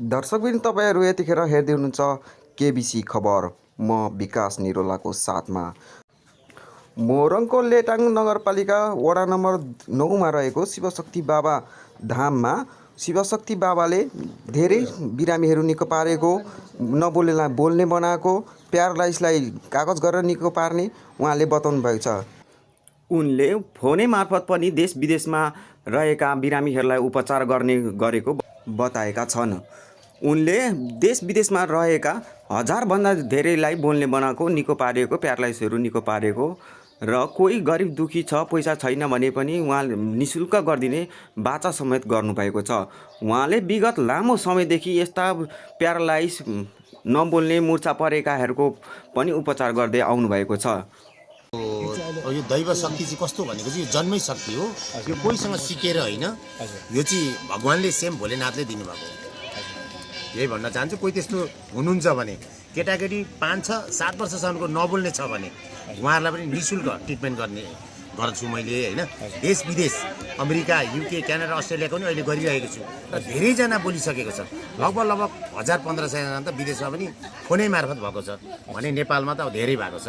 दर्शकबिन तपाईँहरू यतिखेर हेर्दै हुनुहुन्छ केबिसी खबर। म विकास निरोलाको साथमा मोरङको लेटाङ नगरपालिका वडा नम्बर 9मा रहेको शिवशक्ति बाबा धाममा शिवशक्ति बाबाले धेरै बिरामीहरू निको पारेको, नबोल्नेलाई बोल्ने बनाएको, प्यारालाइजलाई कागज गरेर निको पार्ने उहाँले बताउनु भएको छ। उनले फोनै मार्फत पनि देश विदेशमा रहेका बिरामीहरूलाई उपचार गरेको बताएका छन्। उनले देश विदेशमा रहेका 1000भन्दा धेरैलाई बोल्ने बनाएको, निको पारेको, प्यारालाइजहरू निको पारेको र कोही गरिब दुखी छ, पैसा छैन भने पनि उहाँले निःशुल्क गरिदिने वाचा समेत गर्नुभएको छ। उहाँले विगत लामो समयदेखि यस्ता प्यारालाइज, नबोल्ने, मुर्छा परेकाहरूको पनि उपचार गर्दै आउनुभएको छ। यो दैव शक्ति चाहिँ कस्तो भनेको चाहिँ जन्मै शक्ति हो। यो कोहीसँग सिकेर होइन, यो चाहिँ भगवान्ले सेम भोलेनाथले दिनुभएको। यही भन्न चाहन्छु, कोही त्यस्तो हुनुहुन्छ भने केटाकेटी 5-7 वर्षसम्मको नबोल्ने छ भने उहाँहरूलाई पनि निःशुल्क ट्रिटमेन्ट गर्छु मैले होइन। देश विदेश अमेरिका, युके, क्यानाडा, अस्ट्रेलियाको पनि अहिले गरिरहेको छु र धेरैजना बोलिसकेको छ। लगभग 1000-1500जना त विदेशमा पनि फोनै मार्फत भएको छ भने नेपालमा त अब धेरै भएको छ।